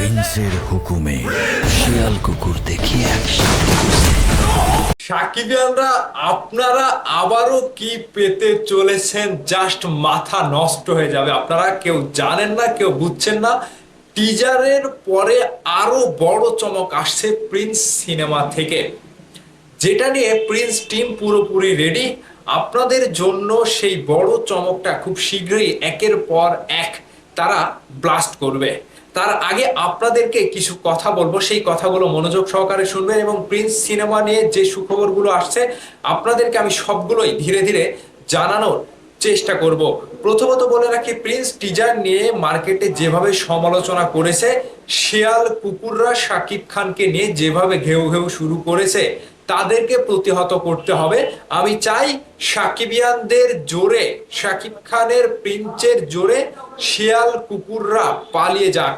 প্রিন্সের হুকুমে শিয়াল কুকুর দেখি একসাথে সাকিবিয়ানরা আপনারা আবারও কি পেতে চলেছেন, জাস্ট মাথা নষ্ট হয়ে যাবে। আপনারা কেউ জানেন না, কেউ বুঝছেন না। টিজারের পরে আরো বড় চমক আসছে প্রিন্স সিনেমা থেকে, যেটা নিয়ে প্রিন্স টিম পুরোপুরি রেডি। আপনাদের জন্য সেই বড় চমকটা খুব শীঘ্রই একের পর এক তারা ব্লাস্ট করবে। তার আগে আপনাদেরকে কিছু কথা বলবো, সেই কথাগুলো মনোযোগ সহকারে শুনবেন এবং প্রিন্স সিনেমা নিয়ে যে সুখবরগুলো আসছে আপনাদেরকে আমি সবগুলোই ধীরে ধীরে জানানোর চেষ্টা করব। প্রথমত বলে রাখি, প্রিন্স টিজার নিয়ে মার্কেটে যেভাবে সমালোচনা করেছে, শিয়াল কুকুররা শাকিব খানকে নিয়ে যেভাবে ঘেউ ঘেউ শুরু করেছে, তাদেরকে প্রতিহত করতে হবে। আমি চাই সাকিবিয়ানদের জোরে, শাকিব খানের প্রিন্সের জোরে শিয়াল কুকুররা পালিয়ে যাক।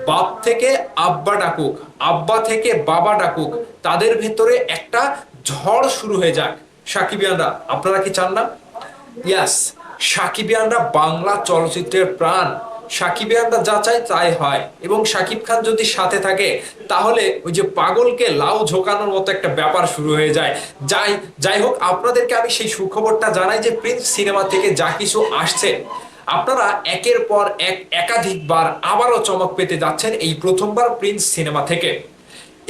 বাপ থেকে আব্বা ডাকুক, আব্বা থেকে বাবা ডাকুক, তাদের ভেতরে একটা ঝড় শুরু হয়ে যাক। সাকিবিয়ানরা, আপনারা কি চান না? ইয়াস, সাকিবিয়ানরা বাংলা চলচ্চিত্রের প্রাণ। সাকিবিয়ানরা যা চায় তাই হয়, এবং শাকিব খান যদি সাথে থাকে তাহলে ওই যে পাগলকে লাউ ঝোকানোর মতো একটা ব্যাপার শুরু হয়ে যায়। যাই হোক, আপনাদেরকে আমি সেই সুখবরটা জানাই যে প্রিন্স সিনেমা থেকে যা কিছু আসছে, আপনারা একের পর এক একাধিকবার আবারও চমক পেতে যাচ্ছেন এই প্রথমবার প্রিন্স সিনেমা থেকে।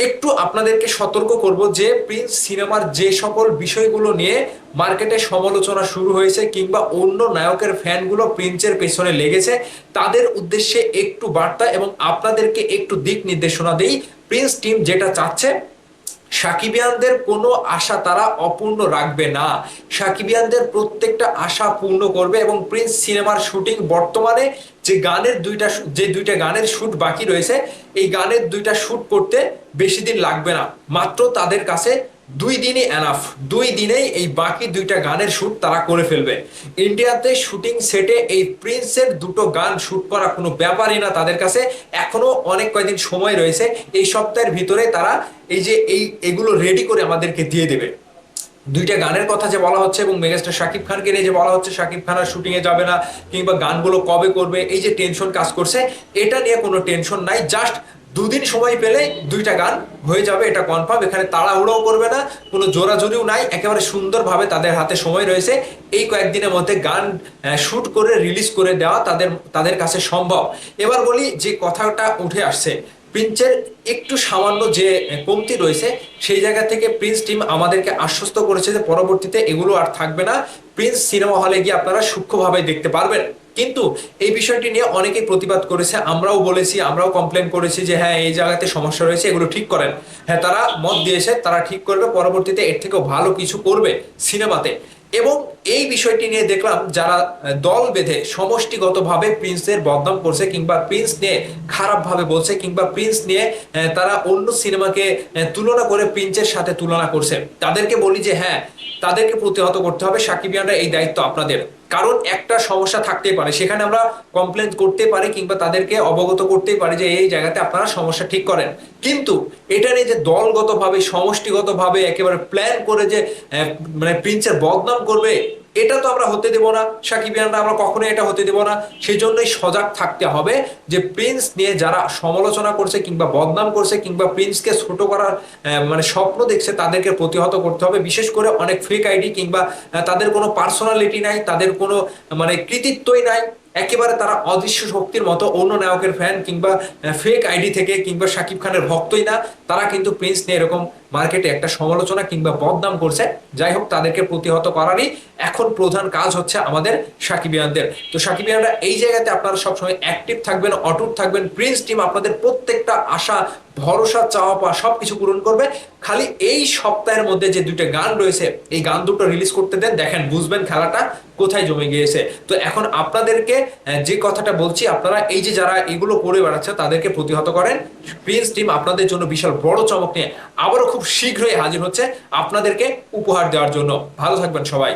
একটু আপনাদেরকে সতর্ক করব যে প্রিন্স সিনেমার যে সকল বিষয়গুলো নিয়ে মার্কেটে সমালোচনা শুরু হয়েছে কিংবা অন্য নায়কের ফ্যানগুলো প্রিন্সের পেছনে লেগেছে, তাদের উদ্দেশ্যে একটু বার্তা এবং আপনাদেরকে একটু দিক নির্দেশনা দেই। প্রিন্স টিম যেটা চাচ্ছে, সাকিবিয়ানদের কোনো আশা তারা অপূর্ণ রাখবে না। সাকিবিয়ানদের প্রত্যেকটা আশা পূর্ণ করবে এবং প্রিন্স সিনেমার শুটিং বর্তমানে যে দুইটা গানের শুট বাকি রয়েছে, এই গানের দুইটা শুট করতে বেশি দিন লাগবে না। মাত্র তাদের কাছে 2 দিনই এনাফ। 2 দিনেই এই বাকি দুইটা গানের শুট তারা করে ফেলবে। ইন্ডিয়াতে শুটিং সেটে এই প্রিন্সের দুটো গান শুট করা কোনো ব্যাপারই না তাদের কাছে। এখনো অনেক কয়েকদিন সময় রয়েছে, এই সপ্তাহের ভিতরে তারা এগুলো রেডি করে আমাদেরকে দিয়ে দেবে। দুইটা গানের কথা যে বলা হচ্ছে এবং মেগাস্টার শাকিব খানকে নিয়ে যে বলা হচ্ছে শাকিব খান আর শুটিং এ যাবে না কিংবা গানগুলো কবে করবে, এই যে টেনশন কাজ করছে, এটা নিয়ে কোনো টেনশন নাই। জাস্ট 2 দিন সময় পেলে দুইটা গান হয়ে যাবে, এটা কনফার্ম। এখানে তাড়াহুড়োও করবে না, কোনো জোরাজুরিও নাই, একেবারে সুন্দরভাবে তাদের হাতে সময় রয়েছে। এই কয়েকদিনের মধ্যে গান শুট করে রিলিজ করে দেওয়া তাদের কাছে সম্ভব। এবার বলি, যে কথাটা উঠে আসছে, প্রিন্সের একটু সামান্য যে কমতি রয়েছে, সেই জায়গা থেকে প্রিন্স টিম আমাদেরকে আশ্বস্ত করেছে যে পরবর্তীতে এগুলো আর থাকবে না। প্রিন্স সিনেমা হলে গিয়ে আপনারা সূক্ষ্মভাবে দেখতে পারবেন। কিন্তু এই বিষয়টি নিয়ে অনেকেই প্রতিবাদ করেছে, আমরাও বলেছি, আমরাও কমপ্লেন করেছি যে হ্যাঁ, এই জায়গাতে সমস্যা রয়েছে, এগুলো ঠিক করেন। হ্যাঁ, তারা মত দিয়েছে, তারা ঠিক করবে, পরবর্তীতে এর থেকেও ভালো কিছু করবে সিনেমাতে। এবং এই বিষয়টি নিয়ে দেখলাম যারা দল বেঁধে সমষ্টিগতভাবে প্রিন্সের বদনাম করছে কিংবা প্রিন্স নিয়ে খারাপভাবে বলছে কিংবা প্রিন্স নিয়ে তারা অন্য সিনেমাকে তুলনা করে প্রিন্সের সাথে তুলনা করছে, তাদেরকে বলি যে হ্যাঁ, তাদেরকে প্রতিহত করতে হবে। সাকিবিয়ানরা, এই দায়িত্ব আপনাদের। কারণ একটা সমস্যা থাকতেই পারে, সেখানে আমরা কমপ্লেন করতে পারি কিংবা তাদেরকে অবগত করতেই পারি যে এই জায়গাতে আপনারা সমস্যা ঠিক করেন। কিন্তু এটা নিয়ে যে দলগতভাবে সমষ্টিগতভাবে একেবারে প্ল্যান করে যে মানে প্রিন্সের বদনাম করবে, এটা তো আমরা হতে দেব না। সাকিবিয়ানরা, আমরা কখনোই এটা হতে দেব না। সেই জন্যই সজাগ থাকতে হবে যে প্রিন্স নিয়ে যারা সমালোচনা করছে কিংবা বদনাম করছে কিংবা প্রিন্সকে ছোট করার মানে স্বপ্ন দেখছে, তাদেরকে প্রতিহত করতে হবে। বিশেষ করে অনেক ফেক আইডি কিংবা তাদের কোনো পার্সোনালিটি নাই, তাদের কোনো মানে কৃতিত্বই নাই, একেবারে তারা অদৃশ্য শক্তির মতো অন্য নায়কের ফ্যান কিংবা ফেক আইডি থেকে কিংবা শাকিব খানের ভক্তই না, তারা কিন্তু প্রিন্স নিয়ে এরকম মার্কেটে একটা সমালোচনা কিংবা বদনাম করছে। যাই হোক, তাদেরকে প্রতিহত করারই এখন প্রধান কাজ হচ্ছে আমাদের সাকিবিয়ানদের। তো সাকিবিয়ানরা, এই জায়গাতে আপনারা সবসময় অ্যাক্টিভ থাকবেন, অটুট থাকবেন। প্রিন্স টিম আপনাদের প্রত্যেকটা আশা, ভরসা, চাওয়া পাওয়া সবকিছু পূরণ করবে। খালি এই সপ্তাহের মধ্যে যে দুইটা গান রয়েছে, এই গান দুটো রিলিজ করতে দেন, দেখেন বুঝবেন খেলাটা কোথায় জমে গিয়েছে। তো এখন আপনাদেরকে যে কথাটা বলছি, আপনারা এই যে যারা এগুলো করে বেড়াচ্ছে তাদেরকে প্রতিহত করেন। প্রিন্স টিম আপনাদের জন্য বিশাল বড় চমক নিয়ে আবারও খুব শীঘ্রই হাজির হচ্ছে আপনাদেরকে উপহার দেওয়ার জন্য। ভালো থাকবেন সবাই।